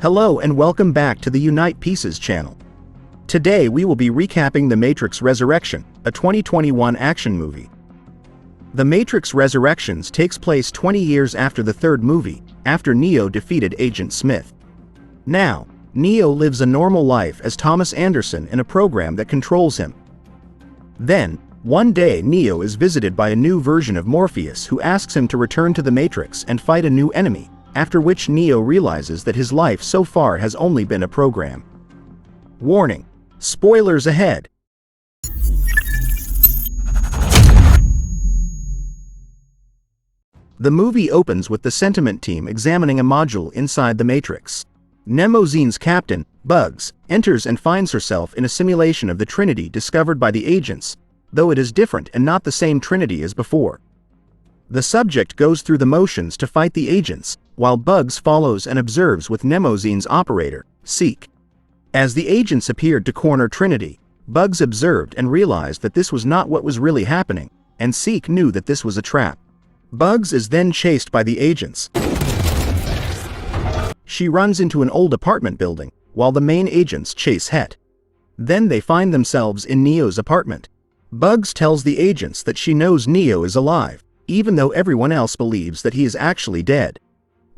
Hello and welcome back to the Unite Pieces channel. Today we will be recapping The Matrix Resurrection, a 2021 action movie. The Matrix Resurrections takes place 20 years after the third movie, after Neo defeated Agent Smith. Now, Neo lives a normal life as Thomas Anderson in a program that controls him. Then, one day Neo is visited by a new version of Morpheus who asks him to return to the Matrix and fight a new enemy, after which Neo realizes that his life so far has only been a program. Warning: spoilers ahead! The movie opens with the Sentiment team examining a module inside the Matrix. Nemozine's captain, Bugs, enters and finds herself in a simulation of the Trinity discovered by the agents, though it is different and not the same Trinity as before. The subject goes through the motions to fight the agents, while Bugs follows and observes with Nemozine's operator, Seek. As the agents appeared to corner Trinity, Bugs observed and realized that this was not what was really happening, and Seek knew that this was a trap. Bugs is then chased by the agents. She runs into an old apartment building, while the main agents chase Het. Then they find themselves in Neo's apartment. Bugs tells the agents that she knows Neo is alive, even though everyone else believes that he is actually dead.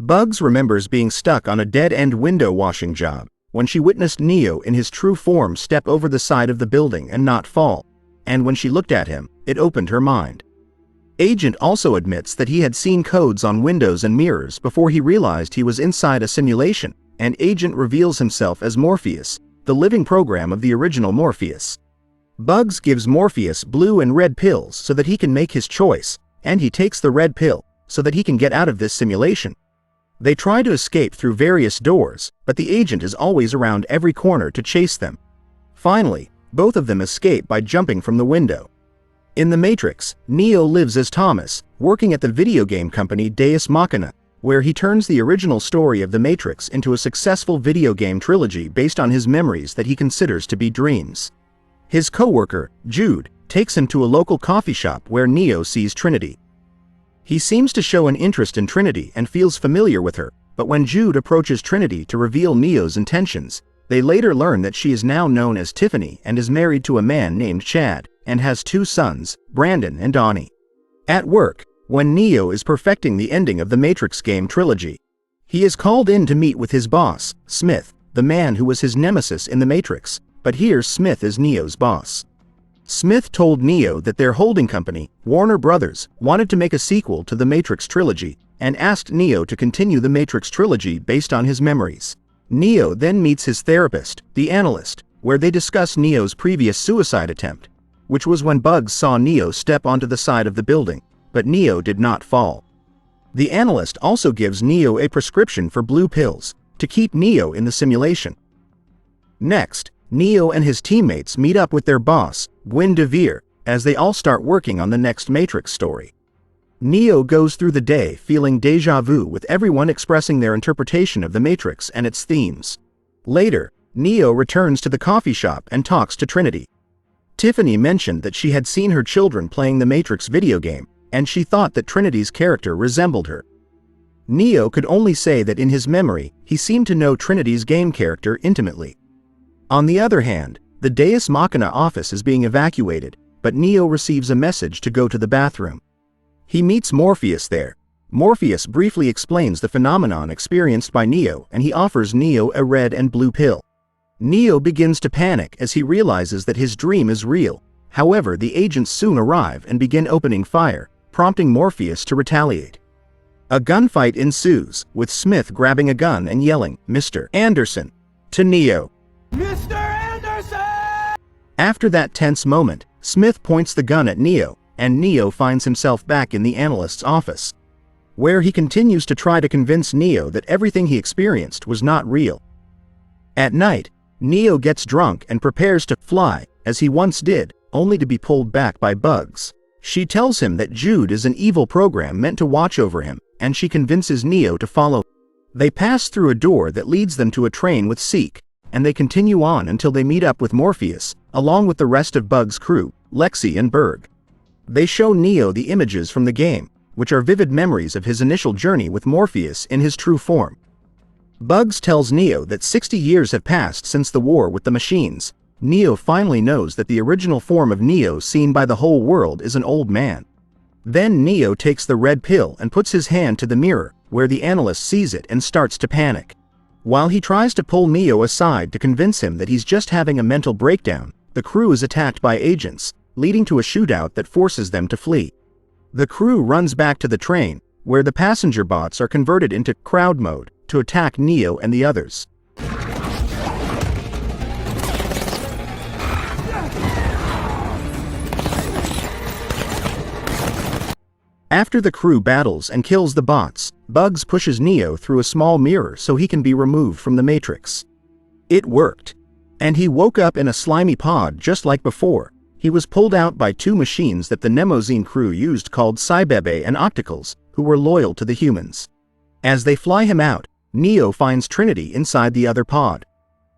Bugs remembers being stuck on a dead-end window washing job, when she witnessed Neo in his true form step over the side of the building and not fall, and when she looked at him, it opened her mind. Agent also admits that he had seen codes on windows and mirrors before he realized he was inside a simulation, and Agent reveals himself as Morpheus, the living program of the original Morpheus. Bugs gives Morpheus blue and red pills so that he can make his choice, and he takes the red pill so that he can get out of this simulation. They try to escape through various doors, but the agent is always around every corner to chase them. Finally, both of them escape by jumping from the window. In The Matrix, Neo lives as Thomas, working at the video game company Deus Machina, where he turns the original story of The Matrix into a successful video game trilogy based on his memories that he considers to be dreams. His co-worker, Jude, takes him to a local coffee shop where Neo sees Trinity. He seems to show an interest in Trinity and feels familiar with her, but when Jude approaches Trinity to reveal Neo's intentions, they later learn that she is now known as Tiffany and is married to a man named Chad, and has two sons, Brandon and Donnie. At work, when Neo is perfecting the ending of the Matrix game trilogy, he is called in to meet with his boss, Smith, the man who was his nemesis in the Matrix, but here Smith is Neo's boss. Smith told Neo that their holding company, Warner Brothers, wanted to make a sequel to the Matrix trilogy, and asked Neo to continue the Matrix trilogy based on his memories. Neo then meets his therapist, the Analyst, where they discuss Neo's previous suicide attempt, which was when Bugs saw Neo step onto the side of the building, but Neo did not fall. The Analyst also gives Neo a prescription for blue pills, to keep Neo in the simulation. Next, Neo and his teammates meet up with their boss, Gwen DeVere, as they all start working on the next Matrix story. Neo goes through the day feeling déjà vu with everyone expressing their interpretation of the Matrix and its themes. Later, Neo returns to the coffee shop and talks to Trinity. Tiffany mentioned that she had seen her children playing the Matrix video game, and she thought that Trinity's character resembled her. Neo could only say that in his memory, he seemed to know Trinity's game character intimately. On the other hand, the Deus Machina office is being evacuated, but Neo receives a message to go to the bathroom. He meets Morpheus there. Morpheus briefly explains the phenomenon experienced by Neo, and he offers Neo a red and blue pill. Neo begins to panic as he realizes that his dream is real. However, the agents soon arrive and begin opening fire, prompting Morpheus to retaliate. A gunfight ensues, with Smith grabbing a gun and yelling, "Mr. Anderson," to Neo. Mr. Anderson! After that tense moment, Smith points the gun at Neo, and Neo finds himself back in the Analyst's office, where he continues to try to convince Neo that everything he experienced was not real. At night, Neo gets drunk and prepares to fly, as he once did, only to be pulled back by Bugs. She tells him that Jude is an evil program meant to watch over him, and she convinces Neo to follow. They pass through a door that leads them to a train with Seek, and they continue on until they meet up with Morpheus, along with the rest of Bugs' crew, Lexi and Berg. They show Neo the images from the game, which are vivid memories of his initial journey with Morpheus in his true form. Bugs tells Neo that 60 years have passed since the war with the machines. Neo finally knows that the original form of Neo seen by the whole world is an old man. Then Neo takes the red pill and puts his hand to the mirror, where the analyst sees it and starts to panic. While he tries to pull Neo aside to convince him that he's just having a mental breakdown, the crew is attacked by agents, leading to a shootout that forces them to flee. The crew runs back to the train, where the passenger bots are converted into crowd mode to attack Neo and the others. After the crew battles and kills the bots, Bugs pushes Neo through a small mirror so he can be removed from the Matrix. It worked. And he woke up in a slimy pod just like before. He was pulled out by two machines that the Mnemosyne crew used called Cybebe and Opticals, who were loyal to the humans. As they fly him out, Neo finds Trinity inside the other pod.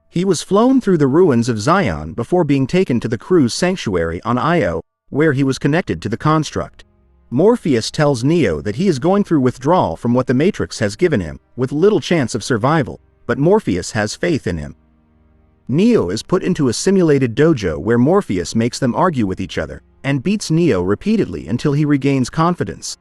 He was flown through the ruins of Zion before being taken to the crew's sanctuary on Io, where he was connected to the construct. Morpheus tells Neo that he is going through withdrawal from what the Matrix has given him, with little chance of survival, but Morpheus has faith in him. Neo is put into a simulated dojo where Morpheus makes them argue with each other, and beats Neo repeatedly until he regains confidence.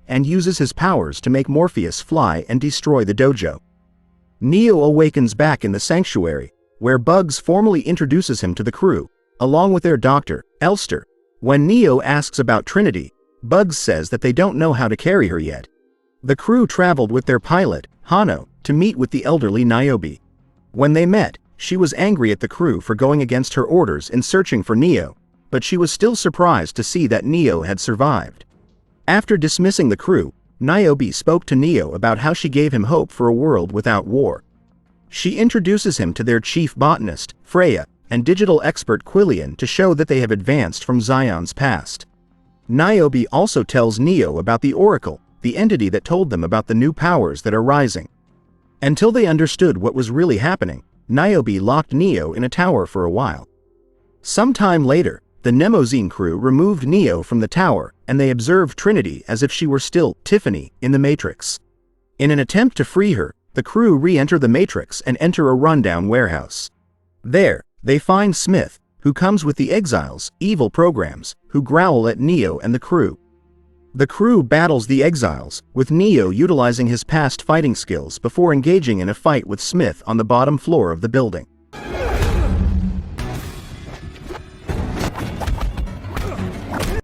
And uses his powers to make Morpheus fly and destroy the dojo. Neo awakens back in the sanctuary, where Bugs formally introduces him to the crew, along with their doctor, Elster. When Neo asks about Trinity, Bugs says that they don't know how to carry her yet. The crew traveled with their pilot, Hano, to meet with the elderly Niobe. When they met, she was angry at the crew for going against her orders in searching for Neo, but she was still surprised to see that Neo had survived. After dismissing the crew, Niobe spoke to Neo about how she gave him hope for a world without war. She introduces him to their chief botanist, Freya, and digital expert Quillian to show that they have advanced from Zion's past. Niobe also tells Neo about the Oracle, the entity that told them about the new powers that are rising. Until they understood what was really happening, Niobe locked Neo in a tower for a while. Sometime later, the Mnemosyne crew removed Neo from the tower, and they observed Trinity as if she were still Tiffany in the Matrix. In an attempt to free her, the crew re-enter the Matrix and enter a rundown warehouse. There, they find Smith, who comes with the Exiles, evil programs, who growl at Neo and the crew. The crew battles the Exiles, with Neo utilizing his past fighting skills before engaging in a fight with Smith on the bottom floor of the building.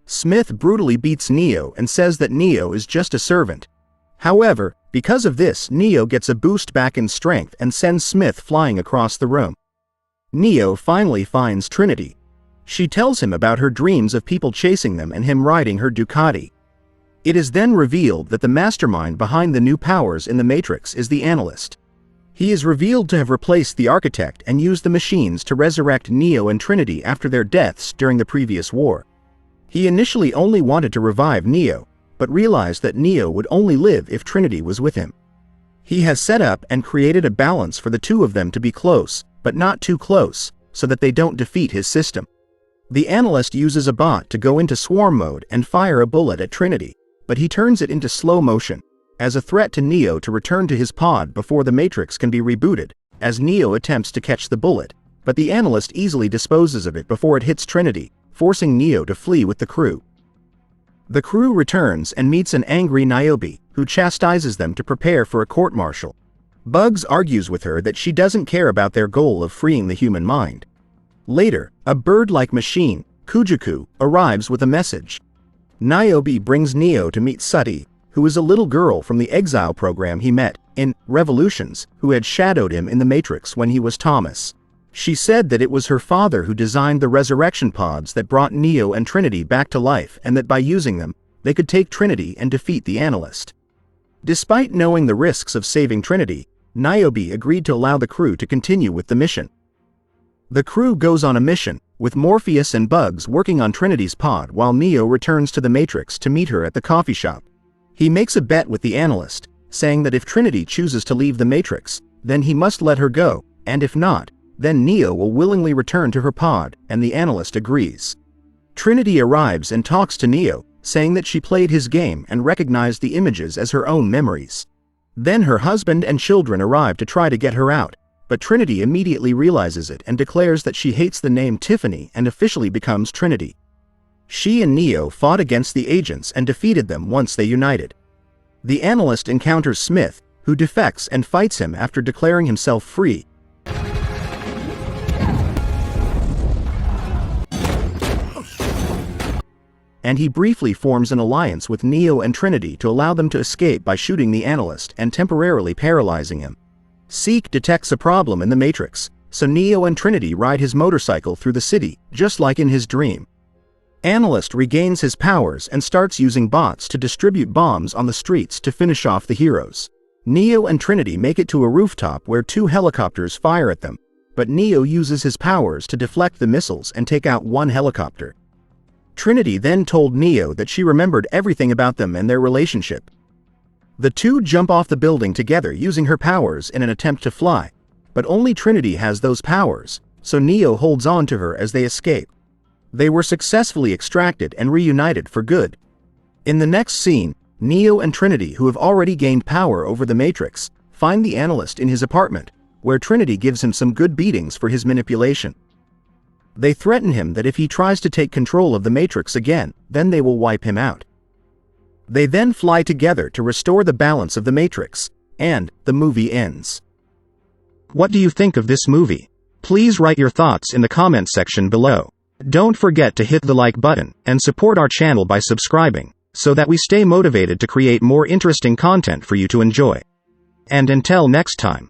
Smith brutally beats Neo and says that Neo is just a servant. However, because of this, Neo gets a boost back in strength and sends Smith flying across the room. Neo finally finds Trinity. She tells him about her dreams of people chasing them and him riding her Ducati. It is then revealed that the mastermind behind the new powers in the Matrix is the Analyst. He is revealed to have replaced the Architect and used the machines to resurrect Neo and Trinity after their deaths during the previous war. He initially only wanted to revive Neo, but realized that Neo would only live if Trinity was with him. He has set up and created a balance for the two of them to be close, but not too close, so that they don't defeat his system. The Analyst uses a bot to go into swarm mode and fire a bullet at Trinity, but he turns it into slow motion, as a threat to Neo to return to his pod before the Matrix can be rebooted, as Neo attempts to catch the bullet, but the Analyst easily disposes of it before it hits Trinity, forcing Neo to flee with the crew. The crew returns and meets an angry Niobe, who chastises them to prepare for a court-martial. Bugs argues with her that she doesn't care about their goal of freeing the human mind. Later, a bird-like machine, Kujaku, arrives with a message. Niobe brings Neo to meet Sati, who is a little girl from the exile program he met in Revolutions, who had shadowed him in the Matrix when he was Thomas. She said that it was her father who designed the resurrection pods that brought Neo and Trinity back to life and that by using them, they could take Trinity and defeat the Analyst. Despite knowing the risks of saving Trinity, Niobe agreed to allow the crew to continue with the mission. The crew goes on a mission, with Morpheus and Bugs working on Trinity's pod while Neo returns to the Matrix to meet her at the coffee shop. He makes a bet with the Analyst, saying that if Trinity chooses to leave the Matrix, then he must let her go, and if not, then Neo will willingly return to her pod, and the Analyst agrees. Trinity arrives and talks to Neo, saying that she played his game and recognized the images as her own memories. Then her husband and children arrive to try to get her out, but Trinity immediately realizes it and declares that she hates the name Tiffany and officially becomes Trinity. She and Neo fought against the agents and defeated them once they united. The analyst encounters Smith, who defects and fights him after declaring himself free. And he briefly forms an alliance with Neo and Trinity to allow them to escape by shooting the analyst and temporarily paralyzing him. Seek detects a problem in the Matrix, so Neo and Trinity ride his motorcycle through the city, just like in his dream. Analyst regains his powers and starts using bots to distribute bombs on the streets to finish off the heroes. Neo and Trinity make it to a rooftop where 2 helicopters fire at them, but Neo uses his powers to deflect the missiles and take out 1 helicopter. Trinity then told Neo that she remembered everything about them and their relationship. The two jump off the building together using her powers in an attempt to fly, but only Trinity has those powers, so Neo holds on to her as they escape. They were successfully extracted and reunited for good. In the next scene, Neo and Trinity, who have already gained power over the Matrix, find the analyst in his apartment, where Trinity gives him some good beatings for his manipulation. They threaten him that if he tries to take control of the Matrix again, then they will wipe him out. They then fly together to restore the balance of the Matrix, and the movie ends. What do you think of this movie? Please write your thoughts in the comments section below. Don't forget to hit the like button and support our channel by subscribing, so that we stay motivated to create more interesting content for you to enjoy. And until next time.